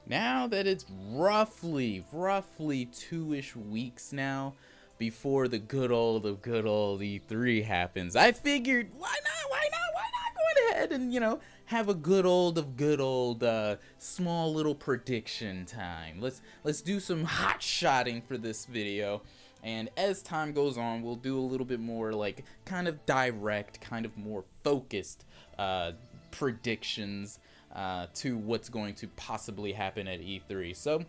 Now that it's roughly 2-ish weeks now before the good old E3 happens, I figured why not go ahead and, have a good old small little prediction time. Let's do some hot shotting for this video. And as time goes on, we'll do a little bit more like kind of direct, kind of more focused predictions to what's going to possibly happen at E3. So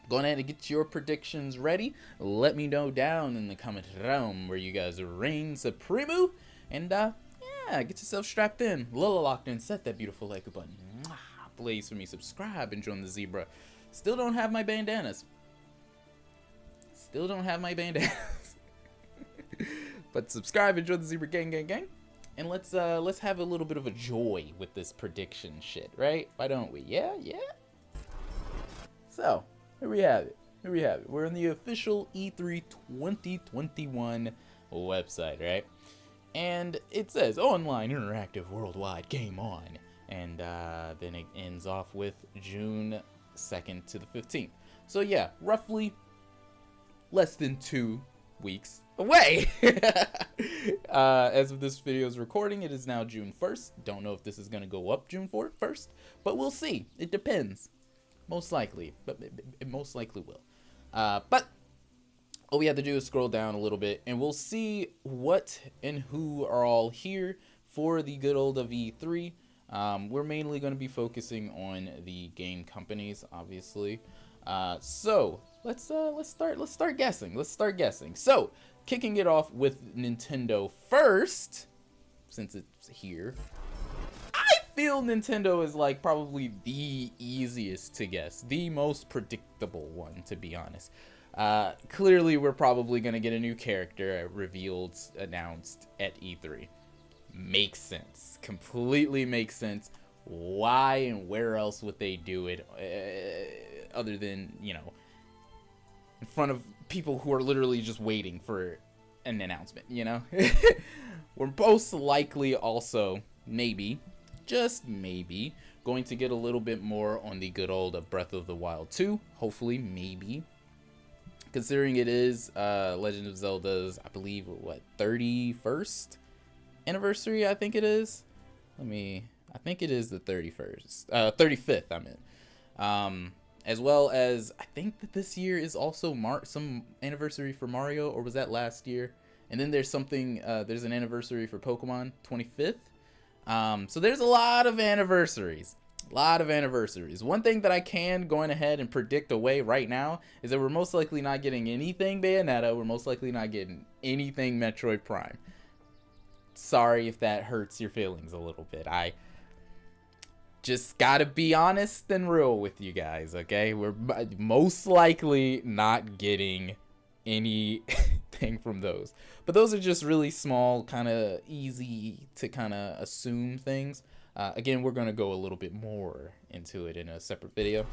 go ahead and get your predictions ready. Let me know down in the comment realm where you guys reign supremo. And yeah, get yourself strapped in, Lila locked in, set that beautiful like button. Blaze for me, subscribe, and join the zebra. Still don't have my bandanas. But subscribe and join the zebra gang. And let's have a little bit of a joy with this prediction shit, right? Why don't we? Yeah. So here we have it. We're in the official E3 2021 website, right? And it says online interactive worldwide game on, and then it ends off with June 2nd to the 15th. So yeah, roughly less than 2 weeks away. As of this video's recording, it is now June 1st. Don't know if this is going to go up June 1st, but we'll see. It depends. Most likely, but it most likely will. But all we have to do is scroll down a little bit, and we'll see what and who are all here for the good old of E3. We're mainly going to be focusing on the game companies, obviously. So let's start guessing. So kicking it off with Nintendo first, since it's here. I feel Nintendo is like probably the easiest to guess, the most predictable one, to be honest. Clearly we're probably gonna get a new character revealed, announced at E3. Makes sense, completely makes sense. Why and where else would they do it other than, in front of people who are literally just waiting for an announcement, We're most likely also, maybe, just maybe, going to get a little bit more on the good old of Breath of the Wild 2. Hopefully, maybe. Considering it is Legend of Zelda's, I believe, 31st anniversary, I think it is. I think it is the 35th, I meant. As well as, I think that this year is also some anniversary for Mario, or was that last year? And then there's something, there's an anniversary for Pokemon, 25th. So there's a lot of anniversaries. One thing that I can go ahead and predict away right now is that we're most likely not getting anything Bayonetta. We're most likely not getting anything Metroid Prime. Sorry if that hurts your feelings a little bit. I just gotta be honest and real with you guys, okay? We're most likely not getting anything from those. But those are just really small, kind of easy to kind of assume things. Again, we're going to go a little bit more into it in a separate video.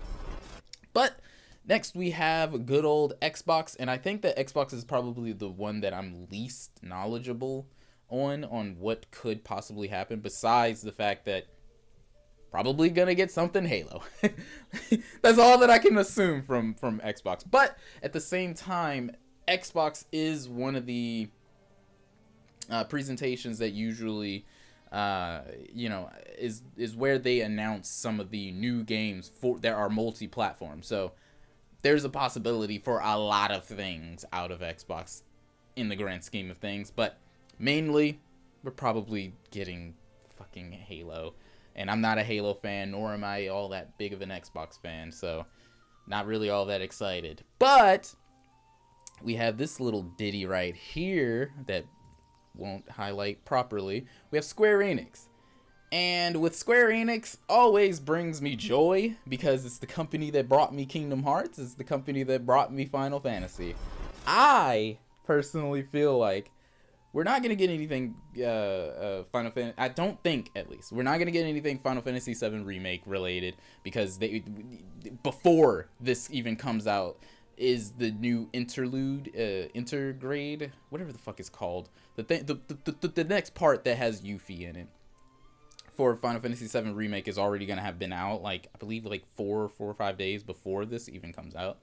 But next we have good old Xbox, and I think that Xbox is probably the one that I'm least knowledgeable on what could possibly happen, besides the fact that probably gonna get something Halo. That's all that I can assume from Xbox. But at the same time, Xbox is one of the presentations that usually is where they announce some of the new games that are multi-platform. So there's a possibility for a lot of things out of Xbox in the grand scheme of things, but mainly we're probably getting fucking Halo. And I'm not a Halo fan, nor am I all that big of an Xbox fan, so not really all that excited. But we have this little ditty right here that won't highlight properly. We have Square Enix. And with Square Enix, always brings me joy, because it's the company that brought me Kingdom Hearts. It's the company that brought me Final Fantasy. I personally feel like we're not going to get anything Final Fantasy. I don't think, at least. We're not going to get anything Final Fantasy VII Remake related, because before this even comes out is the new intergrade, whatever the fuck it's called. The next part that has Yuffie in it for Final Fantasy VII Remake is already going to have been out, like, I believe, like, 4 or 5 days before this even comes out.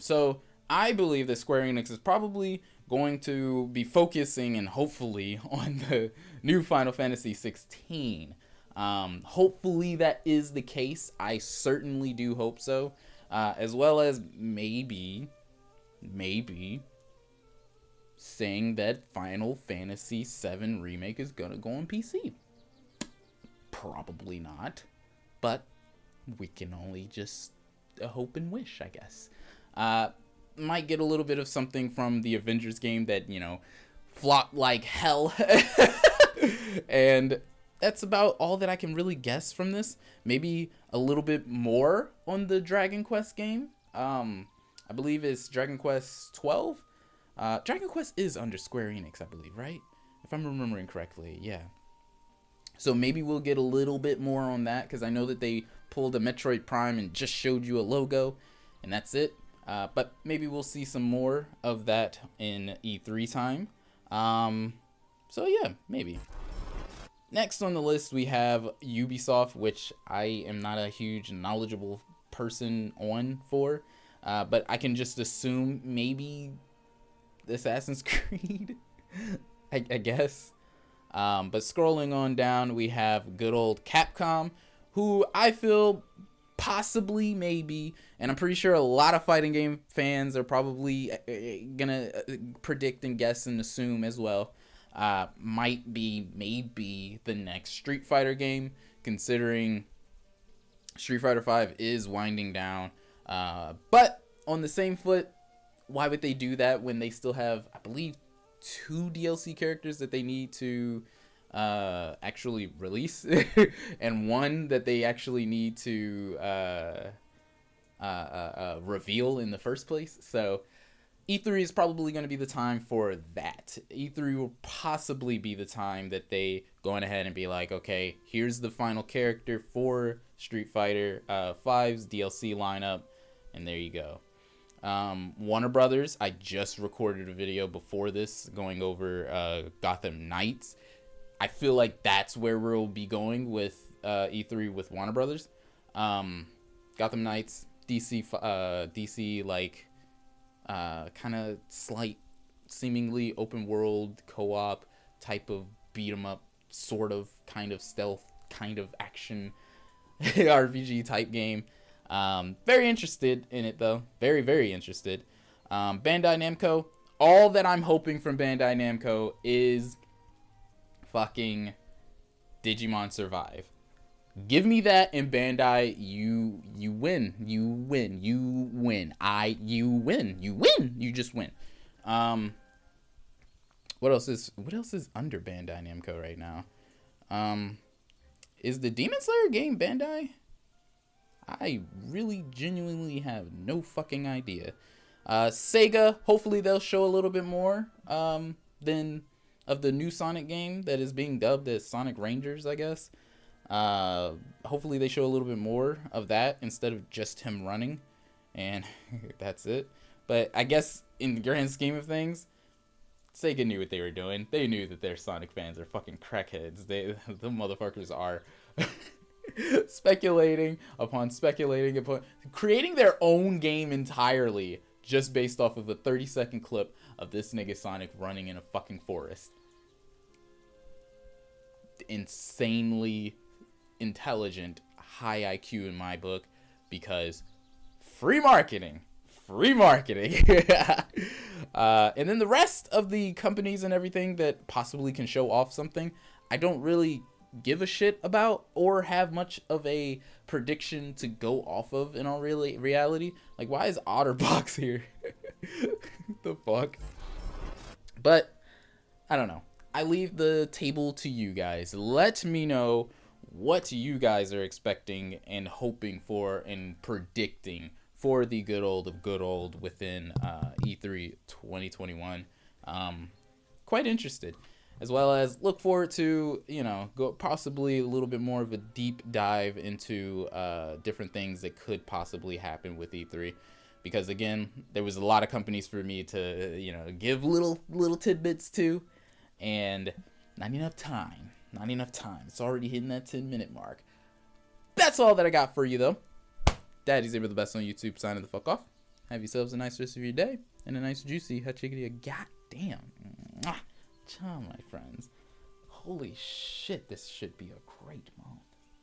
So I believe that Square Enix is probably going to be focusing, and hopefully, on the new Final Fantasy 16. Hopefully that is the case. I certainly do hope so. As well as maybe saying that Final Fantasy VII Remake is gonna go on PC. Probably not, but we can only just hope and wish, I guess. Might get a little bit of something from the Avengers game that, you know, flopped like hell. And that's about all that I can really guess from this. Maybe a little bit more on the Dragon Quest game. I believe it's Dragon Quest 12. Dragon Quest is under Square Enix, I believe, right? If I'm remembering correctly, yeah. So maybe we'll get a little bit more on that, because I know that they pulled a Metroid Prime and just showed you a logo, and that's it. But maybe we'll see some more of that in E3 time. So yeah, maybe. Next on the list, we have Ubisoft, which I am not a huge knowledgeable person on for. But I can just assume maybe Assassin's Creed, I guess. But scrolling on down, we have good old Capcom, who I feel possibly, maybe, and I'm pretty sure a lot of fighting game fans are probably gonna predict and guess and assume as well, might be maybe the next Street Fighter game, considering Street Fighter V is winding down. But on the same foot, why would they do that when they still have, I believe, 2 DLC characters that they need to actually release, and 1 that they actually need to reveal in the first place? So E3 is probably going to be the time for that. E3 will possibly be the time that they go on ahead and be like, okay, here's the final character for Street Fighter 5's DLC lineup, and there you go. Warner Brothers, I just recorded a video before this going over Gotham Knights. I feel like that's where we'll be going with E3 with Warner Brothers. Gotham Knights, DC like kind of slight, seemingly open world co-op type of beat 'em up, sort of, kind of stealth, kind of action RPG type game. Very interested in it though. Very, very interested. Bandai Namco. All that I'm hoping from Bandai Namco is fucking Digimon Survive. Give me that, and Bandai, you win. You win. You win. You win. You win. You just win. What else is under Bandai Namco right now? Is the Demon Slayer game Bandai? I really genuinely have no fucking idea. Sega, hopefully they'll show a little bit more than of the new Sonic game that is being dubbed as Sonic Rangers, I guess. Hopefully they show a little bit more of that instead of just him running, and that's it. But I guess in the grand scheme of things, Sega knew what they were doing. They knew that their Sonic fans are fucking crackheads. The motherfuckers are speculating upon creating their own game entirely just based off of a 30-second clip of this nigga Sonic running in a fucking forest. Insanely intelligent, high IQ in my book, because free marketing. And then the rest of the companies and everything that possibly can show off something, I don't really give a shit about or have much of a prediction to go off of in all reality. Like, why is Otterbox here? The fuck? But I don't know. I leave the table to you guys. Let me know what you guys are expecting and hoping for and predicting for the good old within E3 2021. Quite interested. As well as look forward to, go possibly a little bit more of a deep dive into different things that could possibly happen with E3. Because again, there was a lot of companies for me to, give little tidbits to, and not enough time. Not enough time. It's already hitting that 10-minute mark. That's all that I got for you, though. Daddy's Zebra, the best on YouTube, signing the fuck off. Have yourselves a nice rest of your day, and a nice juicy hot chickadee a goddamn cha, my friends. Holy shit, this should be a great month.